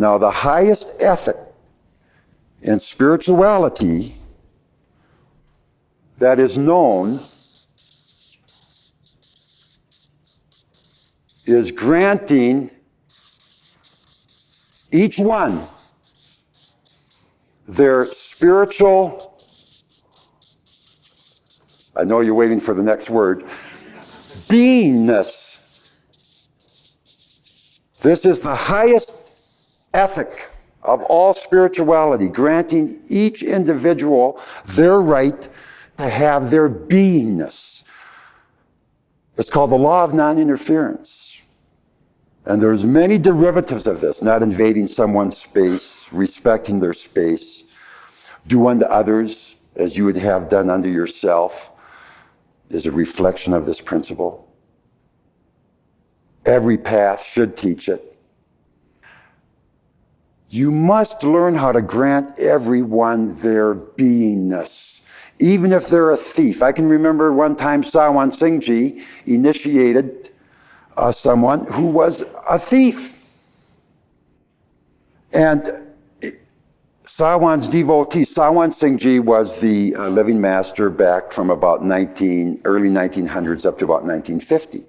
Now, the highest ethic in spirituality that is known is granting each one their spiritual, I know you're waiting for the next word, beingness. This is the highest ethic of all spirituality, granting each individual their right to have their beingness. It's called the law of non-interference. And there's many derivatives of this: not invading someone's space, respecting their space, do unto others as you would have done unto yourself, is a reflection of this principle. Every path should teach it. You must learn how to grant everyone their beingness, even if they're a thief. I can remember one time Sawan Singhji initiated someone who was a thief. And Sawan's devotee, Sawan Singhji, was the living master back from about early 1900s up to about 1950.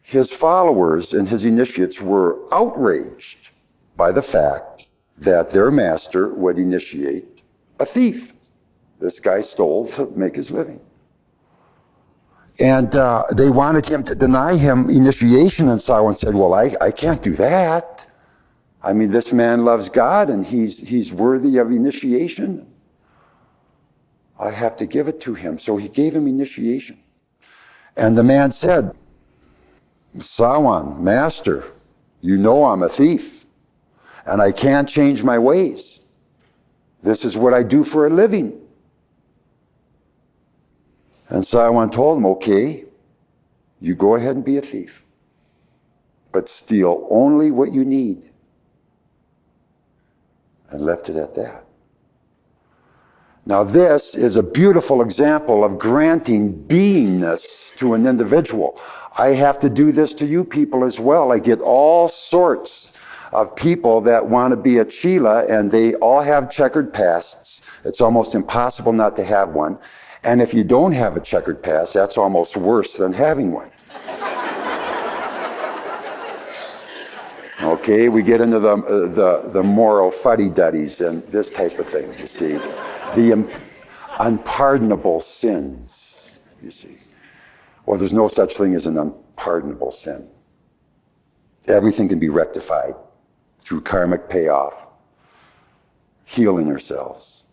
His followers and his initiates were outraged by the fact that their master would initiate a thief. This guy stole to make his living. And they wanted him to deny him initiation, and Sawan said, well, I can't do that. I mean, this man loves God and he's worthy of initiation. I have to give it to him. So he gave him initiation. And the man said, Sawan, master, you know I'm a thief and I can't change my ways. This is what I do for a living. And Sawan told him, okay, you go ahead and be a thief, but steal only what you need. And left it at that. Now this is a beautiful example of granting beingness to an individual. I have to do this to you people as well. I get all sorts of people that want to be a Chela, and they all have checkered pasts. It's almost impossible not to have one. And if you don't have a checkered past, that's almost worse than having one. Okay, we get into the moral fuddy-duddies and this type of thing, you see. The unpardonable sins, you see. Well, there's no such thing as an unpardonable sin. Everything can be rectified through karmic payoff, healing ourselves.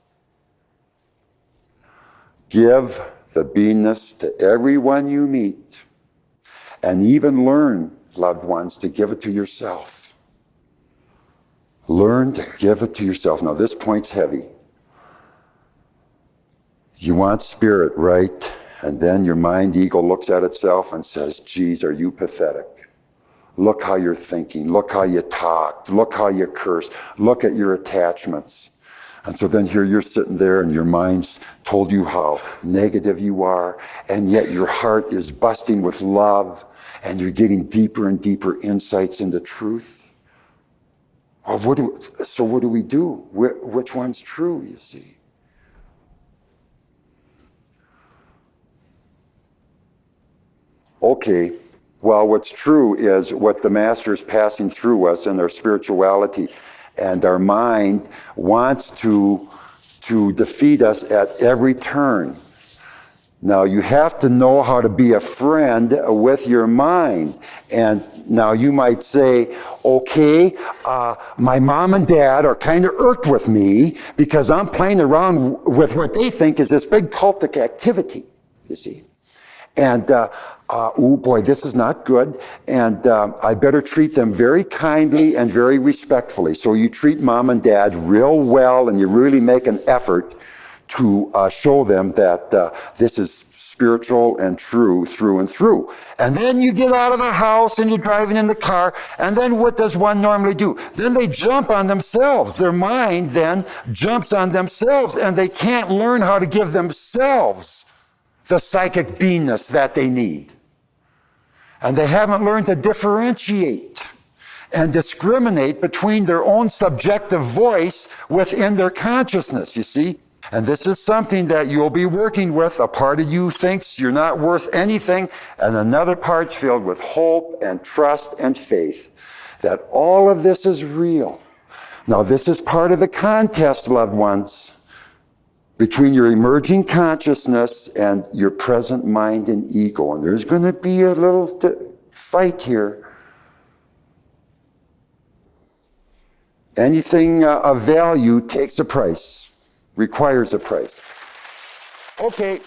Give the beingness to everyone you meet, and even learn, loved ones, to give it to yourself. Learn to give it to yourself. Now, this point's heavy. You want spirit, right? And then your mind ego looks at itself and says, geez, are you pathetic? Look how you're thinking. Look how you talk. Look how you curse. Look at your attachments. And so then here you're sitting there and your mind's told you how negative you are, and yet your heart is busting with love, and you're getting deeper and deeper insights into truth. Well, what do we do? Which one's true, you see? Okay, well, what's true is what the Master's passing through us in our spirituality, and our mind wants to defeat us at every turn. Now, you have to know how to be a friend with your mind. And now you might say, okay, my mom and dad are kind of irked with me because I'm playing around with what they think is this big cultic activity, you see. And, oh boy, this is not good. And I better treat them very kindly and very respectfully. So you treat mom and dad real well, and you really make an effort to show them that this is spiritual and true through and through. And then you get out of the house and you're driving in the car, and then what does one normally do? Then they jump on themselves. Their mind then jumps on themselves, and they can't learn how to give themselves the psychic beingness that they need. And they haven't learned to differentiate. and discriminate between their own subjective voice within their consciousness, you see? And this is something that you'll be working with. A part of you thinks you're not worth anything, and another part's filled with hope and trust and faith that all of this is real. Now, this is part of the contest, loved ones, between your emerging consciousness and your present mind and ego. And there's going to be a little fight here. Anything of value takes a price, requires a price. Okay.